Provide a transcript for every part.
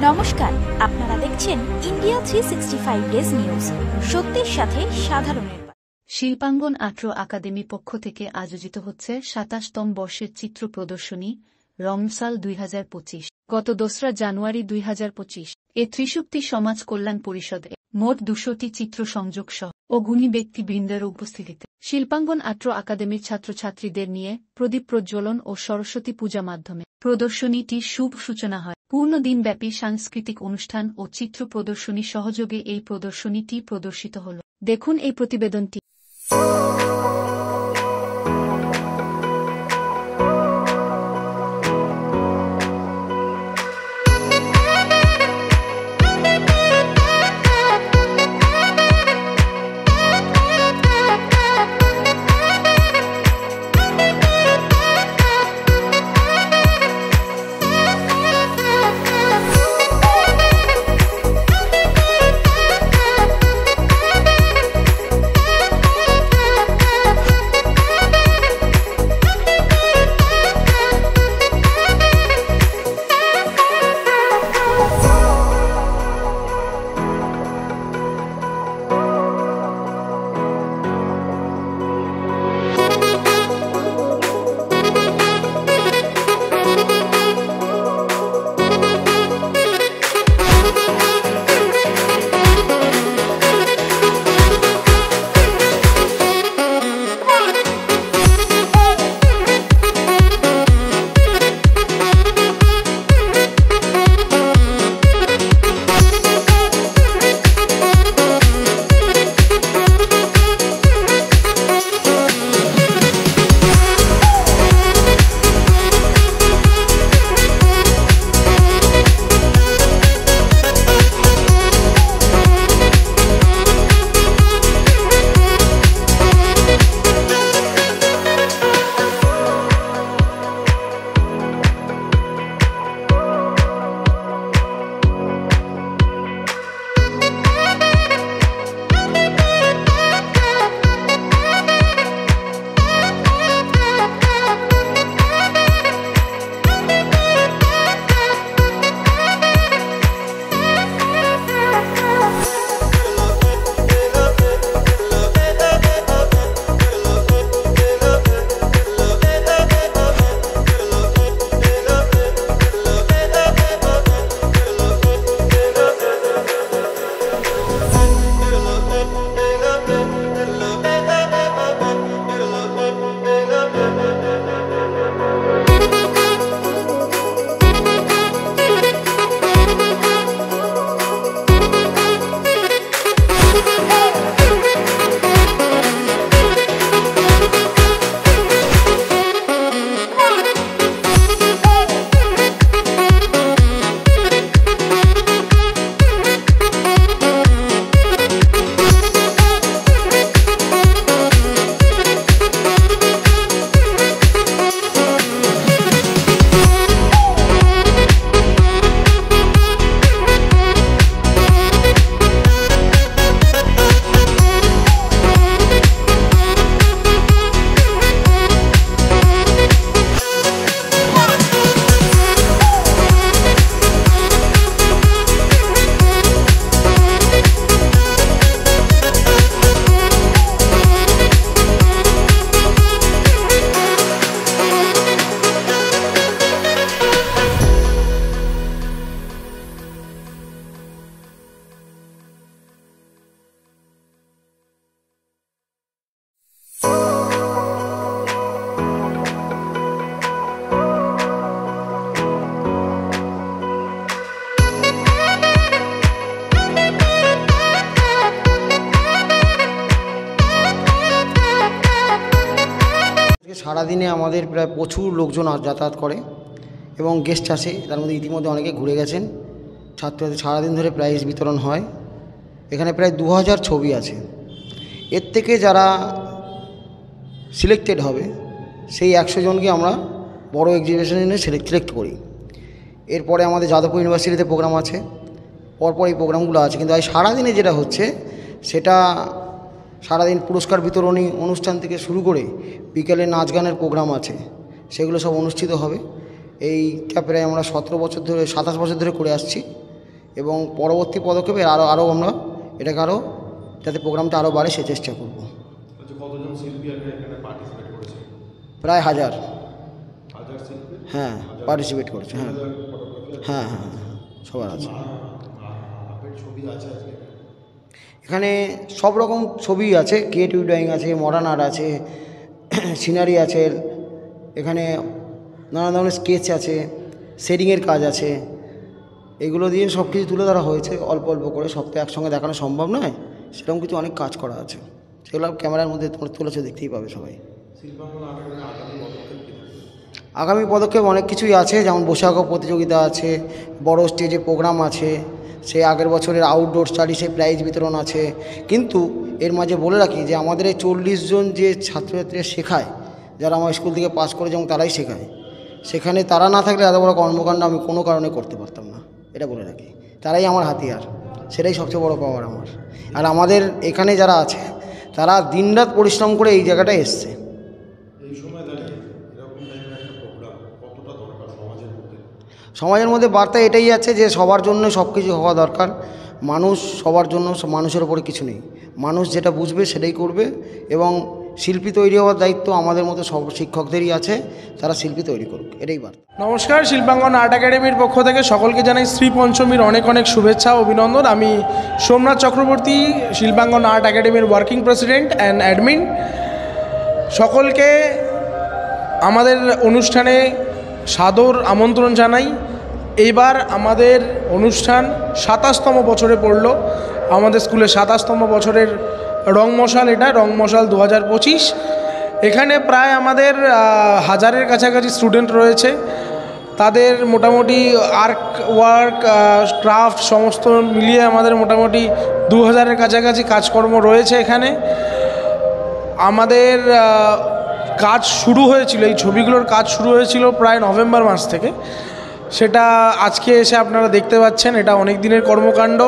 নমস্কার, আপনারা দেখছেন ইন্ডিয়া 365 ডেজ নিউজ, সত্যের সাথে সাধারণের। শিল্পাঙ্গন আট্র একাডেমি পক্ষ থেকে আয়োজিত হচ্ছে ২৭তম বর্ষের চিত্র প্রদর্শনী রমসাল ২০২৫। গত ২রা জানুয়ারি ২০২৫ এ ত্রিশক্তি সমাজ কল্যাণ পরিষদে মোট ২০০টি চিত্র সংযোগ সহ ও গুণী ব্যক্তিবৃন্দের উপস্থিতিতে শিল্পাঙ্গন আট্র একাডেমির ছাত্রছাত্রীদের নিয়ে প্রদীপ প্রজ্বলন ও সরস্বতী পূজা মাধ্যমে প্রদর্শনীটির শুভ সূচনা হয়। পূর্ণ দিনব্যাপী সাংস্কৃতিক অনুষ্ঠান ও চিত্র প্রদর্শনী সহযোগে এই প্রদর্শনীটি প্রদর্শিত হল। দেখুন এই প্রতিবেদনটি। সারাদিনে আমাদের প্রায় প্রচুর লোকজন যাতায়াত করে এবং গেস্ট আসে, তার মধ্যে ইতিমধ্যে অনেকে ঘুরে গেছেন। ছাত্রছাত্রী সারাদিন ধরে প্রাইজ বিতরণ হয়। এখানে প্রায় 2000 ছবি আছে। এর থেকে যারা সিলেক্টেড হবে সেই 100 জনকে আমরা বড় এক্সিবিশনে সিলেক্ট করি। এরপরে আমাদের যাদবপুর ইউনিভার্সিটিতে প্রোগ্রাম আছে, পরপর এই প্রোগ্রামগুলো আছে। কিন্তু এই সারাদিনে যেটা হচ্ছে সেটা সারাদিন পুরস্কার বিতরণী অনুষ্ঠান থেকে শুরু করে বিকেলে নাচ গানের প্রোগ্রাম আছে, সেগুলো সব অনুষ্ঠিত হবে। এইটা প্রায় আমরা 27 বছর ধরে করে আসছি। এবং পরবর্তী পদক্ষেপে আরও আমরা এটাকে আরও যাতে প্রোগ্রামটা আরও বাড়ে সে চেষ্টা করব। কতজন শিল্পী এখানে পার্টিসিপেট করেছে? প্রায় 1000 শিল্পী? হ্যাঁ পার্টিসিপেট করেছে। হ্যাঁ হ্যাঁ হ্যাঁ সবার আছে ছবি আছে আজকে এখানে, সব রকম ছবি আছে, ক্রিয়েটিভ ড্রয়িং আছে, মডার্ন আর্ট আছে, সিনারি আছে, এখানে নানা ধরনের স্কেচ আছে, শেডিংয়ের কাজ আছে, এগুলো দিয়ে সব কিছু তুলে ধরা হয়েছে অল্প অল্প করে। সব তো একসঙ্গে দেখানো সম্ভব নয়, সেরকম কিছু অনেক কাজ করা আছে, সেগুলো ক্যামেরার মধ্যে তোমরা তুলেছে দেখতেই পাবে সবাই। আগামী পদক্ষেপ অনেক কিছুই আছে, যেমন বসে আঁকা প্রতিযোগিতা আছে, বড় স্টেজে প্রোগ্রাম আছে, সে আগের বছরের আউটডোর স্টাডি সেই প্রাইজ বিতরণ আছে। কিন্তু এর মাঝে বলে রাখি যে আমাদের এই 40 জন যে ছাত্রছাত্রীরা শেখায়, যারা আমার স্কুল থেকে পাস করে যেমন তারাই শেখায়, সেখানে তারা না থাকলে এত বড় কর্মকাণ্ড আমি কোনো কারণে করতে পারতাম না, এটা বলে রাখি। তারাই আমার হাতিয়ার, সেটাই সবচেয়ে বড় পাওয়ার আমার। আর আমাদের এখানে যারা আছে তারা দিনরাত পরিশ্রম করে এই জায়গাটায় এসছে। এই সময় দাঁড়িয়ে এরকম টাইপের একটা প্রোগ্রাম কতটা দরকার সমাজের মধ্যে? সমাজের মধ্যে বার্তা এটাই আছে যে সবার জন্য সব কিছু হওয়া দরকার। মানুষ সবার জন্য, মানুষের ওপরে কিছু নেই, মানুষ যেটা বুঝবে সেটাই করবে। এবং শিল্পী তৈরি হওয়ার দায়িত্ব আমাদের মতো সব শিক্ষকদেরই আছে, তারা শিল্পী তৈরি করুক, এটাই বার্তা। নমস্কার, শিল্পাঙ্গন আর্ট একাডেমির পক্ষ থেকে সকলকে জানাই শ্রী পঞ্চমীর অনেক অনেক শুভেচ্ছা ও অভিনন্দন। আমি সোমনাথ চক্রবর্তী, শিল্পাঙ্গন আর্ট একাডেমির ওয়ার্কিং প্রেসিডেন্ট অ্যান্ড অ্যাডমিন। সকলকে আমাদের অনুষ্ঠানে সাদর আমন্ত্রণ জানাই। এইবার আমাদের অনুষ্ঠান 27তম বছরে পড়ল। আমাদের স্কুলে 27তম বছরের রং মশাল, এটা রং মশাল 2025। এখানে প্রায় আমাদের 1000-এর কাছাকাছি স্টুডেন্ট রয়েছে। তাদের মোটামুটি আর্ট ওয়ার্ক, ক্রাফট সমস্ত মিলিয়ে আমাদের মোটামুটি 2000-এর কাছাকাছি কাজকর্ম রয়েছে এখানে। আমাদের কাজ শুরু হয়েছিল, এই ছবিগুলোর কাজ শুরু হয়েছিল প্রায় নভেম্বর মাস থেকে। সেটা আজকে এসে আপনারা দেখতে পাচ্ছেন, এটা অনেক দিনের কর্মকাণ্ড।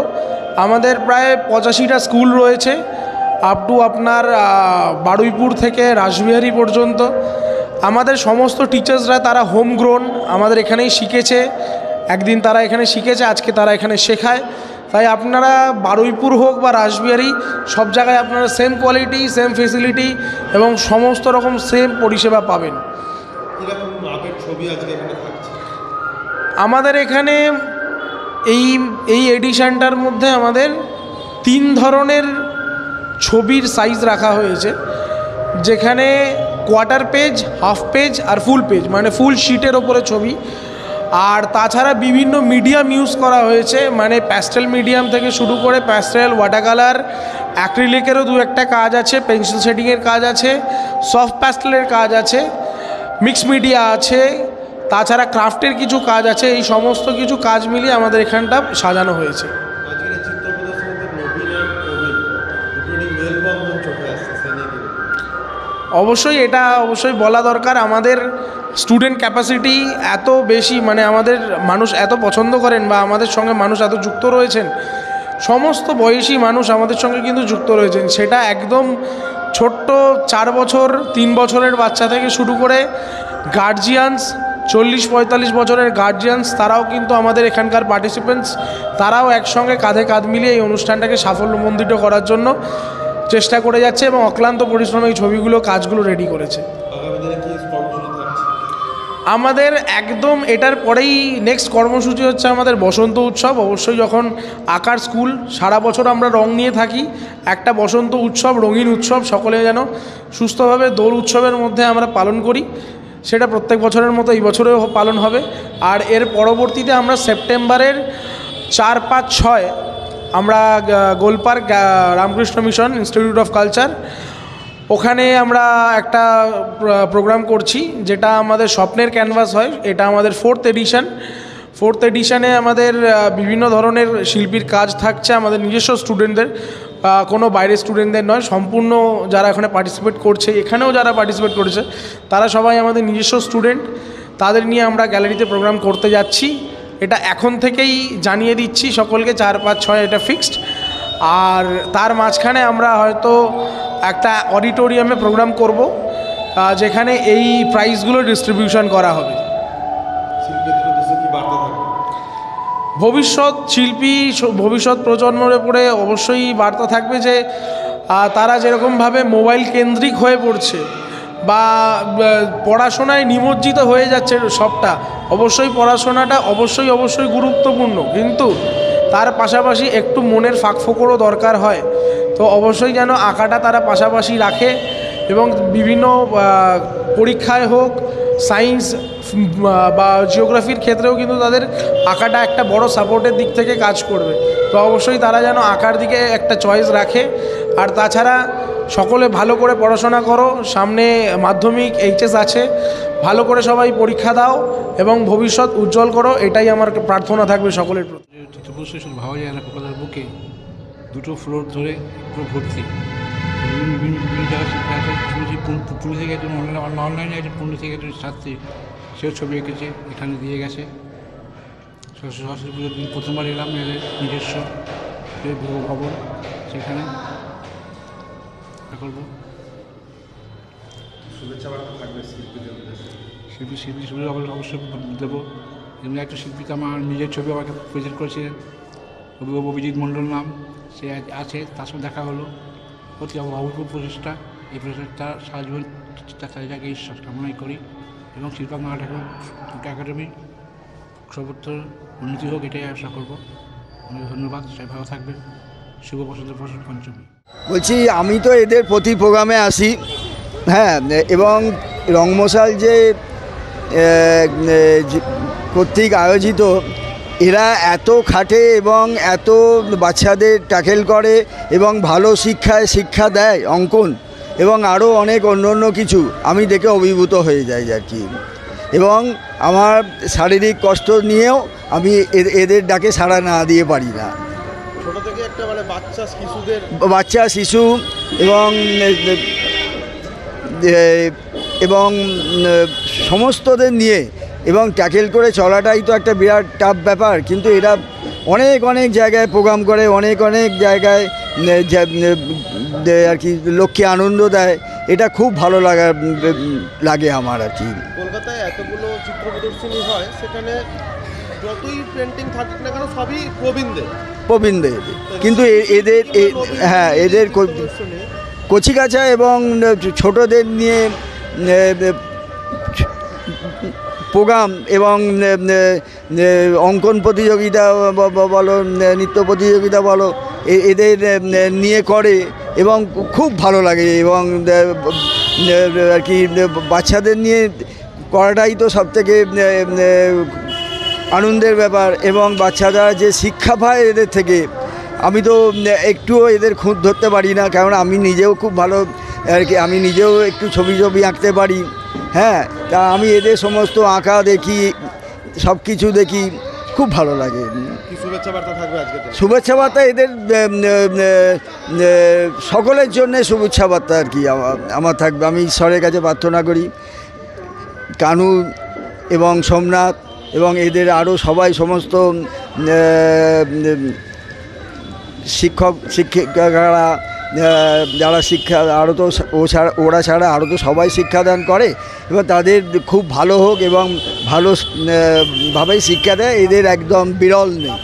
আমাদের প্রায় 85টা স্কুল রয়েছে, আপ টু আপনার বারুইপুর থেকে রাসবিহারী পর্যন্ত। আমাদের সমস্ত টিচার্সরা তারা হোম গ্রোন, আমাদের এখানেই শিখেছে। একদিন তারা এখানে শিখেছে, আজকে তারা এখানে শেখায়। তাই আপনারা বারুইপুর হোক বা রাসবিহারী, সব জায়গায় আপনারা সেম কোয়ালিটি, সেম ফেসিলিটি এবং সমস্ত রকম সেম পরিষেবা পাবেন। এরকম আগের ছবি আজকে এখানে থাকছে আমাদের এখানে এই এডিশনটার মধ্যে আমাদের 3 ধরনের ছবির সাইজ রাখা হয়েছে, যেখানে কোয়ার্টার পেজ, হাফ পেজ আর ফুল পেজ, মানে ফুল শিটের ওপরে ছবি। আর তাছাড়া বিভিন্ন মিডিয়াম ইউজ করা হয়েছে, মানে প্যাস্টেল মিডিয়াম থেকে শুরু করে প্যাস্টেল, ওয়াটার কালার, অ্যাক্রিলিকেরও 2-একটা কাজ আছে, পেন্সিল শেডিংয়ের কাজ আছে, সফট প্যাস্টেলের কাজ আছে, মিক্স মিডিয়া আছে, তাছাড়া ক্রাফটের কিছু কাজ আছে। এই সমস্ত কিছু কাজ মিলিয়ে আমাদের এখানটা সাজানো হয়েছে। আজকের এই চিত্র প্রদর্শনীতে নবীন আর প্রবীণ দুটোরই মেলবন্ধন চোখে আসছে, সে নিয়ে কি বলবেন? অবশ্যই এটা অবশ্যই বলা দরকার। আমাদের স্টুডেন্ট ক্যাপাসিটি এত বেশি, মানে আমাদের মানুষ এত পছন্দ করেন বা আমাদের সঙ্গে মানুষ এত যুক্ত রয়েছেন, সমস্ত বয়সী মানুষ আমাদের সঙ্গে কিন্তু যুক্ত রয়েছেন। সেটা একদম ছোট্ট 4 বছর 3 বছরের বাচ্চা থেকে শুরু করে গার্জিয়ানস, 40-45 বছরের গার্জিয়ানস, তারাও কিন্তু আমাদের এখানকার পার্টিসিপেন্টস। তারাও একসঙ্গে কাঁধে কাঁধ মিলিয়ে এই অনুষ্ঠানটাকে সাফল্যমণ্ডিত করার জন্য চেষ্টা করে যাচ্ছে এবং অক্লান্ত পরিশ্রমে এই ছবিগুলো, কাজগুলো রেডি করেছে। আগামী দিনে কি কর্মসূচি থাকছে? আমাদের একদম এটার পরেই নেক্সট কর্মসূচি হচ্ছে আমাদের বসন্ত উৎসব। অবশ্যই যখন আঁকার স্কুল, সারা বছর আমরা রং নিয়ে থাকি, একটা বসন্ত উৎসব, রঙিন উৎসব, সকলে যেন সুস্থভাবে দোল উৎসবের মধ্যে আমরা পালন করি, সেটা প্রত্যেক বছরের মতো এই বছরেও পালন হবে। আর এর পরবর্তীতে আমরা সেপ্টেম্বরের 4, 5, 6 আমরা Golpark Ramakrishna mission institute of culture, ওখানে আমরা একটা প্রোগ্রাম করছি, যেটা আমাদের স্বপ্নের ক্যানভাস হয়। এটা আমাদের 4th এডিশন। 4th এডিশনে আমাদের বিভিন্ন ধরনের শিল্পীর কাজ থাকছে, আমাদের নিজস্ব স্টুডেন্টদের, কোনো বাইরের স্টুডেন্টদের নয়। সম্পূর্ণ যারা এখানে পার্টিসিপেট করছে, এখানেও যারা পার্টিসিপেট করেছে, তারা সবাই আমাদের নিজস্ব স্টুডেন্ট। তাদের নিয়ে আমরা গ্যালারিতে প্রোগ্রাম করতে যাচ্ছি। এটা এখন থেকেই জানিয়ে দিচ্ছি সকলকে, 4, 5, 6 এটা ফিক্সড। আর তার মাঝখানে আমরা হয়তো একটা অডিটোরিয়ামে প্রোগ্রাম করব, যেখানে এই প্রাইজগুলো ডিস্ট্রিবিউশন করা হবে। শিল্পীদের উদ্দেশ্যে কি বার্তা থাকবে? ভবিষ্যৎ শিল্পী, ভবিষ্যৎ প্রজন্মের উপরে অবশ্যই বার্তা থাকবে যে তারা যেরকমভাবে মোবাইল কেন্দ্রিক হয়ে পড়ছে বা পড়াশোনায় নিমজ্জিত হয়ে যাচ্ছে সবটা, অবশ্যই পড়াশোনাটা অবশ্যই গুরুত্বপূর্ণ, কিন্তু তার পাশাপাশি একটু মনের ফাঁকফোকরও দরকার হয়। তো অবশ্যই যেন আঁকাটা তারা পাশাপাশি রাখে এবং বিভিন্ন পরীক্ষায় হোক, সায়েন্স বা জিওগ্রাফির ক্ষেত্রেও কিন্তু তাদের আঁকাটা একটা বড় সাপোর্টের দিক থেকে কাজ করবে। তো অবশ্যই তারা যেন আঁকার দিকে একটা চয়েস রাখে। আর তাছাড়া সকলে ভালো করে পড়াশোনা করো, সামনে মাধ্যমিক, এইচএস আছে, ভালো করে সবাই পরীক্ষা দাও এবং ভবিষ্যৎ উজ্জ্বল করো, এটাই আমার প্রার্থনা থাকবে সকলের প্রতি। চিত্রপ্রদর্শনী শুধু ভাবা যায় না, কলকাতার বুকে 2টো ফ্লোর ধরে পুরো ভর্তি, বিভিন্ন জায়গায় শিক্ষা আছে। শুনেছি পুরী থেকে একজন অনলাইনে একজন পুরী থেকে একজন ছাত্রী, সেও ছবি এঁকেছে, এখানে দিয়ে গেছে। সরস্বতী পুজোর দিন প্রথমবার এলাম, এদের নিজস্ব ভবন, সেখানে করবো। শুভেচ্ছা বার্তা থাকবে শিল্পীদের উদ্দেশ্যে? শিল্পী অবশ্যই দেবো। এমনি একটা শিল্পী তো আমার নিজের ছবি আমাকে প্রেজেন্ট করেছিলেন, অভিজিৎ মণ্ডল নাম, সে আছে, তার সঙ্গে দেখা হলো। অতি অভূতপূর্ব প্রচেষ্টা, এই প্রচেষ্টা সারা জীবন চারিটাকে কামনাই করি এবং শিল্পাঙ্গ আর্ট একাডেমি সর্বত্র উন্নতি হোক, এটাই আশা করবো। অনেক ধন্যবাদ, সবাই ভালো থাকবেন। শুভ বসন্ত পঞ্চমী। বলছি, আমি তো এদের প্রতি প্রোগ্রামে আসি, হ্যাঁ, এবং রংমশাল যে কর্তৃক আয়োজিত, এরা এত খাটে এবং এত বাচ্চাদের ট্যাকেল করে এবং ভালো শিক্ষা দেয়, অঙ্কন এবং আরও অনেক অন্য কিছু, আমি দেখে অভিভূত হয়ে যাই আর কি। এবং আমার শারীরিক কষ্ট নিয়েও আমি এদের ডাকে সাড়া না দিয়ে পারি না। ছোট থেকে একটা মানে বাচ্চা শিশু এবং সমস্তদের নিয়ে এবং ট্যাকেল করে চলাটাই তো একটা বিরাট টাফ ব্যাপার। কিন্তু এরা অনেক জায়গায় প্রোগ্রাম করে, অনেক জায়গায় আর কি লোককে আনন্দ দেয়। এটা খুব ভালো লাগে আমার আর কি। কলকাতায় এতগুলো চিত্র প্রদর্শনী হয়, সেখানে যতই পেন্টিং থাকুক না কেন সবই প্রবীণদের, কিন্তু এদের কচিকাঁচা এবং ছোটদের নিয়ে প্রোগ্রাম এবং অঙ্কন প্রতিযোগিতা বলো, নৃত্য প্রতিযোগিতা বলো, এদের নিয়ে করে এবং খুব ভালো লাগে। এবং আর কি বাচ্চাদের নিয়ে করাটাই তো সবথেকে আনন্দের ব্যাপার। এবং বাচ্চারা যে শিক্ষা পায় এদের থেকে, আমি তো একটুও এদের খুঁত ধরতে পারি না, কারণ আমি নিজেও খুব ভালো আর কি, আমি নিজেও একটু ছবি আঁকতে পারি, হ্যাঁ। তা আমি এদের সমস্ত আঁকা দেখি, সব কিছু দেখি, খুব ভালো লাগে। শুভেচ্ছা বার্তা থাকবে আজকে? শুভেচ্ছা বার্তা এদের সকলের জন্যে শুভেচ্ছা বার্তা আর কি আমার থাকবে। আমি ঈশ্বরের কাছে প্রার্থনা করি কানু এবং সোমনাথ এবং এদের আরও সবাই, সমস্ত শিক্ষিকারা যারা শিক্ষা আরও তো ওরা ছাড়া আরও তো সবাই শিক্ষাদান করে, এবং তাদের খুব ভালো হোক এবং ভালোভাবেই শিক্ষা দেয়, এদের একদম বিরল নেই।